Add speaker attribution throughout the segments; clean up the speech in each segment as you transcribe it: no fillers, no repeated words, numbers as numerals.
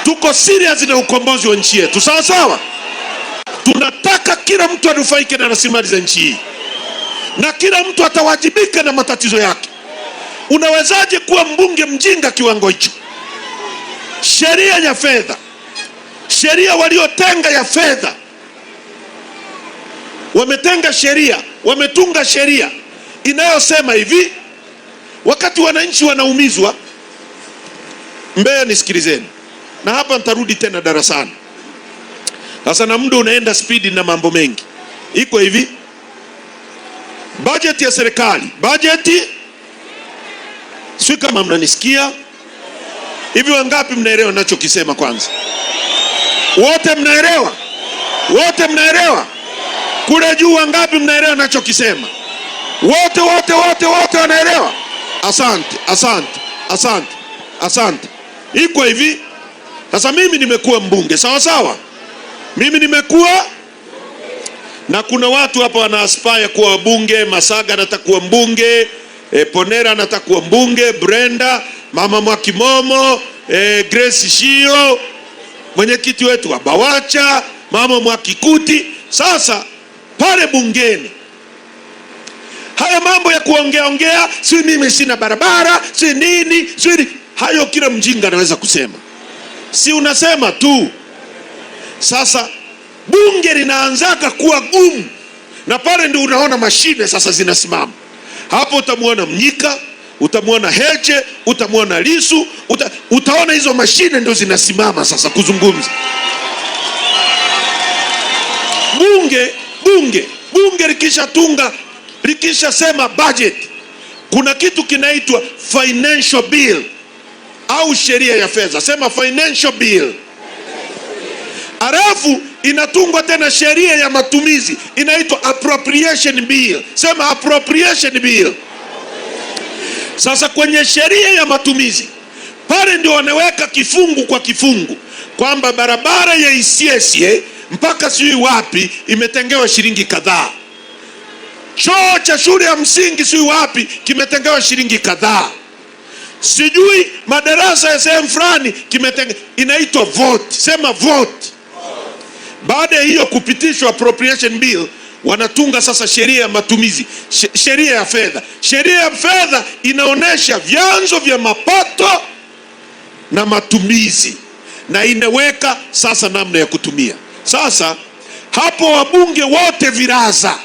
Speaker 1: Tuko serious na ukombozi wa nchi yetu, sawa sawa. Tunataka kila mtu anufaike na rasilimali za nchi hii, na kila mtu atawajibika na matatizo yake. Unawezaje kuwa mbunge mjinga kiwango hicho? Sheria ya fedha, sheria waliotenga ya fedha, wametenga sheria, wametunga sheria inayosema hivi, wakati wananchi wanaumizwa. Mbeya, nisikilizeni, na hapa nitarudi tena darasani. Sasa na muda unaenda spidi na mambo mengi. Iko hivi, bajeti ya serikali, bajeti, sio kama mnanisikia hivi. Wangapi mnaelewa ninachokisema? Kwanza, wote mnaelewa? Wote mnaelewa? Kule juu wangapi mnaelewa ninachokisema? Wote wote wote wote wanaelewa? Asante, asante, asante, asante. Iko hivi, sasa mimi nimekuwa mbunge, sawa sawa. Mimi nimekuwa, na kuna watu hapa wana aspire kuwa wabunge. Masaga anataka kuwa mbunge, Ponera anataka kuwa mbunge, Brenda, Mama Mwakimomo, Grace Shio, mwenyekiti wetu wa Bawacha, Mama Mwakikuti. Sasa pale bungeni, haya mambo ya kuongea, si mimi sina barabara, si nini, si hayo kila mjinga anaweza kusema. Si unasema tu. Sasa bunge linaanzaka kuwa gumu, na pale ndio unaona mashine sasa zinasimama. Hapo utamuona Mnyika, utamuona Heche, utamuona Lisu, utaona hizo mashine ndio zinasimama sasa kuzungumza. Bunge likisha sema budget, kuna kitu kinaitwa financial bill au sheria ya fedha. Sema financial bill. Alafu inatungwa tena sheria ya matumizi, inaitwa appropriation bill. Sema appropriation bill. Sasa kwenye sheria ya matumizi pale ndio wanaweka kifungu kwa kifungu kwamba barabara ya Isyesye mpaka sijui wapi imetengewa shilingi kadhaa. Choo cha shule ya msingi sijui wapi kimetengewa shilingi kadhaa. Sijui madarasa ya sehemu fulani kimetengewa, inaitwa vote. Sema vote. Baada ya hiyo kupitishwa appropriation bill, wanatunga sasa sheria ya matumizi, sheria ya fedha. Sheria ya fedha inaonesha vyanzo vya mapato na matumizi, na inaweka sasa namna ya kutumia. Sasa hapo wabunge wote viraza,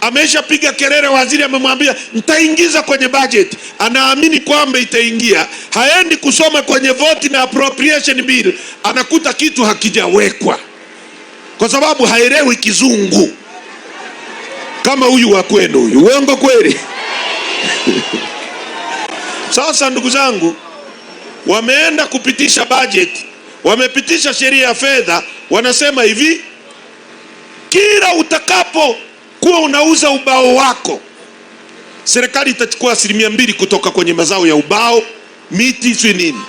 Speaker 1: ameshapiga kelele, waziri amemwambia nitaingiza kwenye budget, anaamini kwamba itaingia, haendi kusoma kwenye vote na appropriation bill, anakuta kitu hakijawekwa kwa sababu haelewi kizungu kama huyu wa kwenu huyu. Uongo kweli? Sasa ndugu zangu, wameenda kupitisha budget, wamepitisha sheria ya fedha, wanasema hivi, kila utakapo kuwa unauza ubao wako, serikali itachukua 2% kutoka kwenye mazao ya ubao, miti, si nini.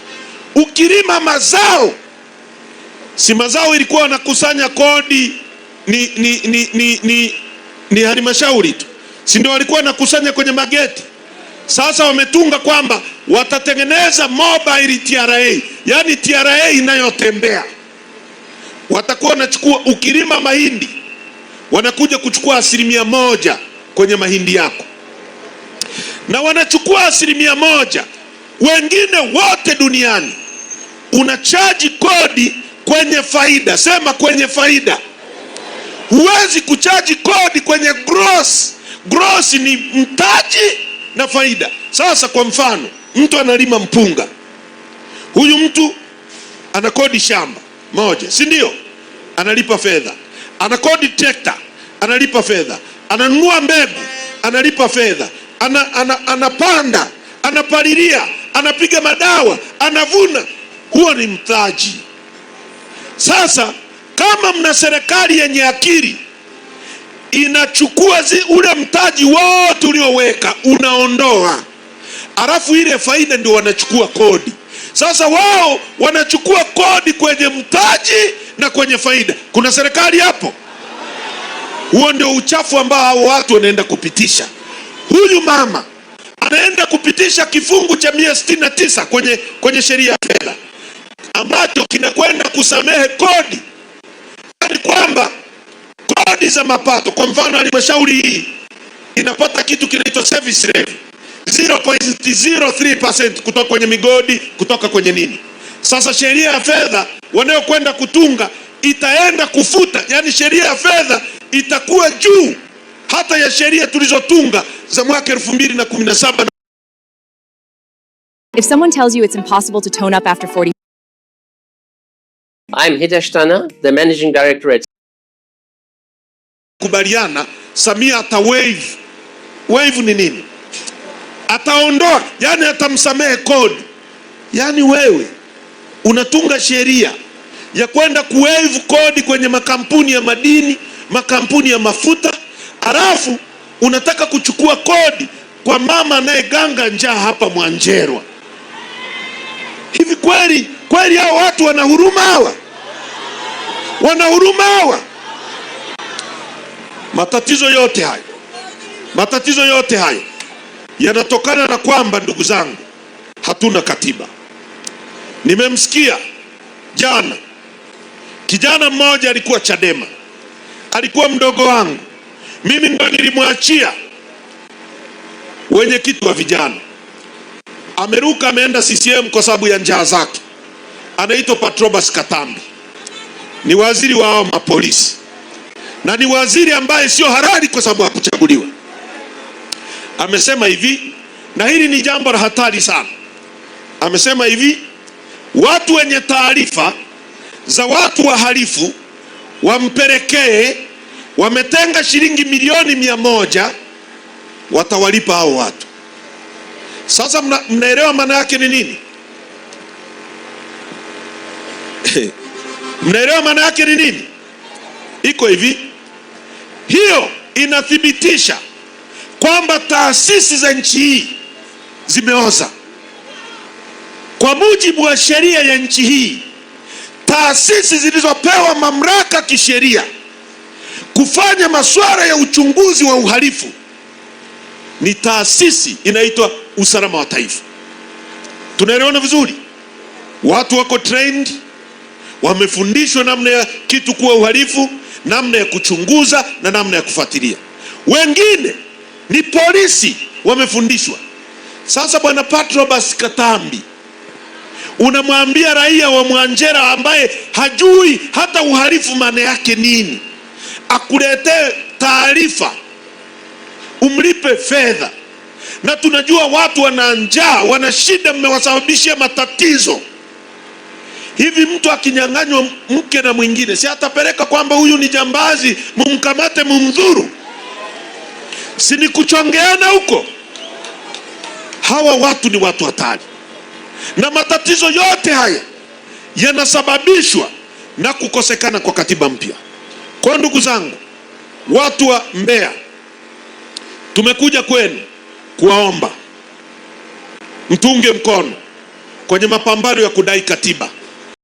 Speaker 1: Ukilima mazao, si mazao ilikuwa wanakusanya kodi ni halmashauri tu, si ndio walikuwa wanakusanya kwenye mageti. Sasa wametunga kwamba watatengeneza mobile TRA, yani TRA inayotembea. Watakuwa wanachukua, ukilima mahindi wanakuja kuchukua 1% kwenye mahindi yako, na wanachukua 1%. Wengine wote duniani unachaji kodi kwenye faida. Sema kwenye faida. Huwezi kuchaji kodi kwenye gross. Gross ni mtaji na faida. Sasa kwa mfano, mtu analima mpunga, huyu mtu anakodi shamba moja, si ndio? Analipa fedha. Anakodi trekta, analipa fedha. Ananunua mbegu, analipa fedha. Anapanda, anapalilia, anapiga madawa, anavuna. Huo ni mtaji. Sasa kama mna serikali yenye akili, inachukua ule mtaji wote ulioweka, unaondoa, alafu ile faida ndio wanachukua kodi. Sasa wao wanachukua kodi kwenye mtaji na kwenye faida. Kuna serikali hapo? Huo ndio uchafu ambao watu wanaenda kupitisha. Huyu mama anaenda kupitisha kifungu cha 169 kwenye sheria ya fedha ambacho ambacho kinakwenda kusamehe kodi, ni kwamba kodi za mapato, kwa mfano halmashauri hii inapata kitu kinaitwa service levy 0.03% kutoka kwenye migodi, kutoka kwenye nini. Sasa sheria ya fedha wanayokwenda kutunga itaenda kufuta, yani sheria ya fedha itakuwa juu hata ya sheria tulizotunga za mwaka 2017.
Speaker 2: If someone tells you it's impossible to tone up after 40.
Speaker 3: I'm Hitesh Tana, the managing director at
Speaker 1: Kubaliana, Samia ata waive. Waive ni nini? Ataondoa, yani atamsamehe kodi. Yani wewe unatunga sheria ya kwenda kuwaive kodi kwenye makampuni ya madini, makampuni ya mafuta, alafu unataka kuchukua kodi kwa mama anayeganga njaa hapa Mwanjerwa. Hivi kweli hao watu wana huruma hawa? Wana huruma hawa? Matatizo yote hayo yanatokana na kwamba, ndugu zangu, hatuna katiba. Nimemsikia jana kijana mmoja alikuwa Chadema, alikuwa mdogo wangu mimi, ndo nilimwachia wenyekiti wa vijana. Ameruka ameenda CCM kwa sababu ya njaa zake. Anaitwa Patrobas Katambi, ni waziri wa mapolisi na ni waziri ambaye sio halali kwa sababu hakuchaguliwa. Amesema hivi, na hili ni jambo la hatari sana. Amesema hivi, watu wenye taarifa za watu wahalifu wampelekee, wametenga shilingi milioni 100 watawalipa hao watu. Sasa mnaelewa maana yake ni nini? Mnaelewa maana yake ni nini? Iko hivi, hiyo inathibitisha kwamba taasisi za nchi hii zimeoza. Kwa mujibu wa sheria ya nchi hii, taasisi zilizopewa mamlaka kisheria kufanya masuala ya uchunguzi wa uhalifu ni taasisi inaitwa usalama wa taifa. Tunaelewana vizuri? Watu wako trained, wamefundishwa namna ya kitu kuwa uhalifu, namna ya kuchunguza na namna ya kufuatilia. Wengine ni polisi, wamefundishwa. Sasa bwana Patrobas Katambi, unamwambia raia wa Mwanjera ambaye hajui hata uhalifu maana yake nini, akuletee taarifa, umlipe fedha, na tunajua watu wana njaa, wana shida, mmewasababishia matatizo. Hivi mtu akinyang'anywa mke na mwingine, si atapeleka kwamba huyu ni jambazi, mumkamate mumdhuru? Si ni kuchongeana huko? Hawa watu ni watu hatari, na matatizo yote haya yanasababishwa na kukosekana kwa katiba mpya. Kwa ndugu zangu, watu wa Mbeya, tumekuja kwenu kuwaomba mtunge mkono kwenye mapambano ya kudai katiba.